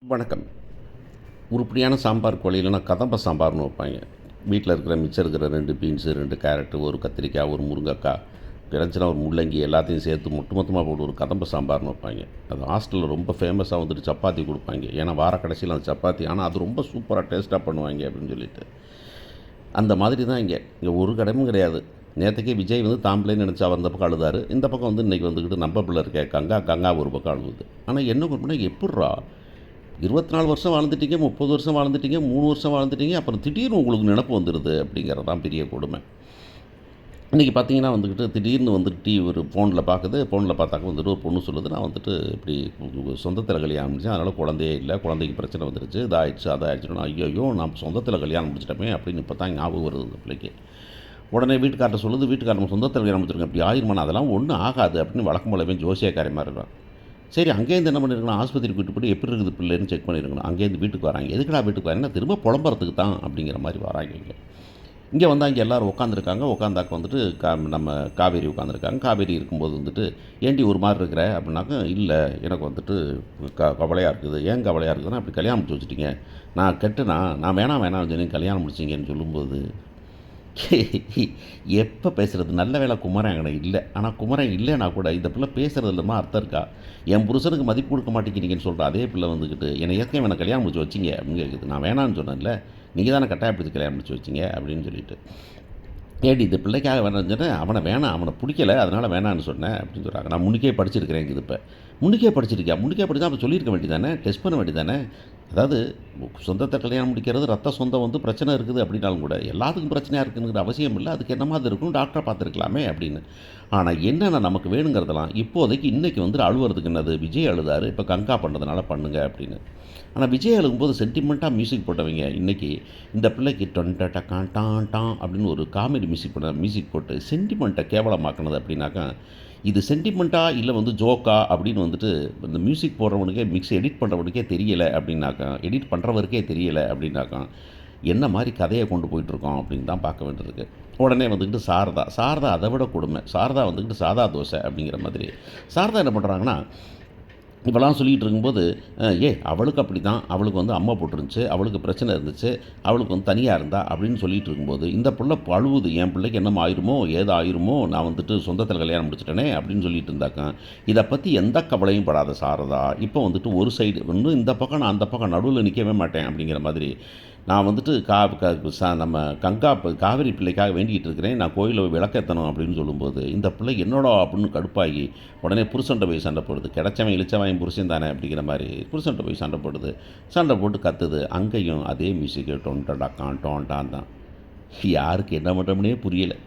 வணக்கம். உருப்படியான சாம்பார் வழியிலனா கதம்ப சாம்பார்னு வைப்பாங்க. வீட்டில் இருக்கிற மிச்சம் இருக்கிற 2 பீன்ஸு, 2 கேரட்டு, 1 கத்திரிக்காய், 1 முருங்கக்காய், கிடச்சுனா ஒரு முள்ளங்கி எல்லாத்தையும் சேர்த்து மொத்தமாக போட்டு ஒரு கதம்ப சாம்பார்னு வைப்பாங்க. அது ஹாஸ்டலில் ரொம்ப ஃபேமஸாக வந்துட்டு சப்பாத்தி கொடுப்பாங்க. ஏன்னா வார கடைசியில் அந்த சப்பாத்தி ஆனால் அது ரொம்ப சூப்பராக டேஸ்ட்டாக பண்ணுவாங்க அப்படின்னு சொல்லிட்டு. அந்த மாதிரி தான் இங்கே ஒரு கடமும் கிடையாது. நேற்றுக்கே விஜய் வந்து தாம்பளேன்னு நினச்சா அந்த பக்கம் அழுதாரு. இந்த பக்கம் வந்து இன்றைக்கி வந்துக்கிட்டு நம்ம பிள்ளை இருக்க கங்கா ஒரு பக்கம் அழுகுது. ஆனால் என்ன பண்ணா எப்புட்றா 24 வருஷம் வாழ்ந்துட்டீங்க, 30 வருஷம் வாழ்ந்துட்டீங்க, 3 வருஷம் வாழ்ந்துட்டீங்க, அப்புறம் திடீர்னு உங்களுக்கு நினப்பு வந்துடுது அப்படிங்கிறது தான் பெரிய கொடுமை. இன்றைக்கி பார்த்தீங்கன்னா வந்துக்கிட்டு திடீர்னு வந்துட்டு ஒரு ஃபோனில் பார்க்குது. ஃபோனில் பார்த்தாக்க வந்துட்டு ஒரு பொண்ணு சொல்லுது, நான் வந்துட்டு இப்படி சொந்தத்தில் கல்யாணம் முடிச்சேன், அதனால் குழந்தையே இல்லை, குழந்தைக்கு பிரச்சனை வந்துருச்சு, இதாகிடுச்சு அதாகிடுச்சுன்னா ஐயோ நான் சொந்தத்தில் கல்யாணம் முடிச்சிட்டோமே அப்படின்னு இப்போ தான் ஞாபகம் வருது இந்த பிள்ளைக்கு. உடனே வீட்டுக்கார்ட்ட சொல்லுது, வீட்டுக்காரன் சொந்தத்தில் கல்யாணம் முடிச்சிருக்கேன் இப்படி ஆயிருமானா அதெல்லாம் ஒன்றும் ஆகாது அப்படின்னு வழக்கம் போலவே ஜோசியக்காரி மாதிரி இருக்கான். சரி அங்கேருந்து என்ன பண்ணியிருக்கணும், ஆஸ்பத்திரிக்கு கூட்டிட்டு போய் எப்படி இருக்குது பிள்ளைன்னு செக் பண்ணியிருக்கணும். அங்கேருந்து வீட்டுக்கு வராங்க. எதுக்குடா வீட்டுக்கு வரேன்னா திரும்ப புலம்புறதுக்கு தான் அப்படிங்கிற மாதிரி வராங்க இங்கே வந்து அங்கே எல்லோரும் உட்காந்துருக்காங்க. உட்காந்தாக்க வந்துட்டு நம்ம காவேரி உட்காந்துருக்காங்க. காவேரி இருக்கும்போது வந்துட்டு ஏண்டி ஒரு மாதிரி இருக்கிற அப்படின்னாக்க, இல்லை எனக்கு வந்துட்டு கவலையாக இருக்குது. ஏன் கவலையாக இருக்குதுன்னா அப்படி கல்யாணம் முடிச்சு வச்சுட்டீங்க, நான் கெட்டுனா நான் வேணாம் சொல்லி கல்யாணம் முடிச்சிங்கன்னு சொல்லும்போது எப்போ பேசுகிறது. நல்ல வேளை குமரன் அங்கே இல்லை. ஆனால் குமரன் இல்லைன்னா கூட இந்த பிள்ளை பேசுகிறது இல்லைமா அர்த்தம் இருக்கா. என் புருஷனுக்கு மதிப்பு கொடுக்க மாட்டேங்கிறீங்கன்னு சொல்கிற அதே பிள்ளை வந்துக்கிட்டு என்னை ஏற்கனவே எனக்கு கல்யாணம் முடிச்சு வச்சிங்க அப்படின்னு கேட்குது. நான் வேணான்னு சொன்னேன்ல, நீங்கள் தானே கட்டாயப்படுத்தி கல்யாணம் முடிச்சு வச்சிங்க அப்படின்னு சொல்லிட்டு. ஏடி இந்த பிள்ளைக்காக வேணான்னு சொன்னேன், அவனை பிடிக்கலை அதனால் வேணான்னு சொன்னேன் அப்படின்னு சொல்கிறாங்க. நான் முன்னுக்கே படிச்சிருக்கிறேன் இது. இப்போ முன்னுக்கே படிச்சிருக்கா அப்போ சொல்லியிருக்க வேண்டியதானே, டெஸ்ட் பண்ண வேண்டியதானே. அதாவது சொந்தத்தை கல்யாணம் முடிக்கிறது ரத்த சொந்தம் வந்து பிரச்சனை இருக்குது அப்படின்னாலும் கூட எல்லாத்துக்கும் பிரச்சனையாக இருக்குங்கிற அவசியம் இல்லை. அதுக்கு என்ன மாதிரி இருக்கும் டாக்டரை பார்த்துருக்கலாமே அப்படின்னு. ஆனால் என்னென்ன நமக்கு வேணுங்கிறதெல்லாம் இப்போதைக்கு இன்றைக்கி வந்து அழுவுறதுக்கு என்னது, விஜய் அழுதாரு இப்போ கங்கா பண்ணுறதுனால பண்ணுங்க அப்படின்னு. ஆனால் விஜய் அழுகும்போது சென்டிமெண்ட்டாக மியூசிக் போட்டவங்க இன்றைக்கி இந்த பிள்ளைக்கு டொன்டான் டான் அப்படின்னு ஒரு காமெடி மியூசிக் போட்டு சென்டிமெண்ட்டை கேவலமாக்கினது அப்படின்னாக்கா, இது சென்டிமெண்ட்டாக இல்லை வந்து ஜோக்கா அப்படின்னு வந்துட்டு இந்த மியூசிக் போடுறவனுக்கே எடிட் பண்ணுறவனுக்கே தெரியலை அப்படின்னாக்கா, எடிட் பண்ணுறவருக்கே தெரியலை அப்படின்னாக்கா என்ன மாதிரி கதையை கொண்டு போயிட்டுருக்கோம் அப்படின்னு தான் பார்க்க வேண்டியிருக்கு. உடனே வந்துக்கிட்டு சாரதா அதை விட கொடுமை. சாரதா வந்துக்கிட்டு சாதா தோசை அப்படிங்கிற மாதிரி. சாரதா என்ன பண்ணுறாங்கன்னா, இப்போலாம் சொல்லிகிட்டு இருக்கும்போது அவளுக்கு அப்படி தான், அவளுக்கு வந்து அம்மா போட்டுருந்துச்சு, அவளுக்கு பிரச்சனை இருந்துச்சு, அவளுக்கு வந்து தனியாக இருந்தா அப்படின்னு சொல்லிகிட்டு இருக்கும்போது இந்த பிள்ளை அழுவுது, என் பிள்ளைக்கு என்னமோ ஆயிருமோ ஏதோ ஆயிருமோ, நான் வந்துட்டு சொந்தத்தில் கல்யாணம் முடிச்சிட்டேனே அப்படின்னு சொல்லிட்டு இருந்தாக்கா, இதை பற்றி எந்த கவலையும் படாத சாரதா இப்போ வந்துட்டு ஒரு சைடு இன்னும் இந்த பக்கம் நான் அந்த பக்கம் நடுவில் நிற்கவே மாட்டேன் அப்படிங்கிற மாதிரி நான் வந்துட்டு நம்ம காவேரி பிள்ளைக்காக வேண்டிகிட்டு இருக்கிறேன், நான் கோயிலில் விளக்கேற்றணும் அப்படின்னு சொல்லும்போது இந்த பிள்ளை என்னோட அப்படின்னு கடுப்பாகி உடனே புருஷன்ட்ட போய் சண்டை போடுது. கிடச்சவன் இழிச்சவன் புருஷன் தானே அப்படிங்கிற மாதிரி புருஷன்ட்ட போய் சண்டை போடுது. சண்டை போட்டு கத்துது. அங்கேயும் அதே மியூசிக்கு டொன்டான் தான். யாருக்கு என்ன பண்ணுறோம்னே புரியலை.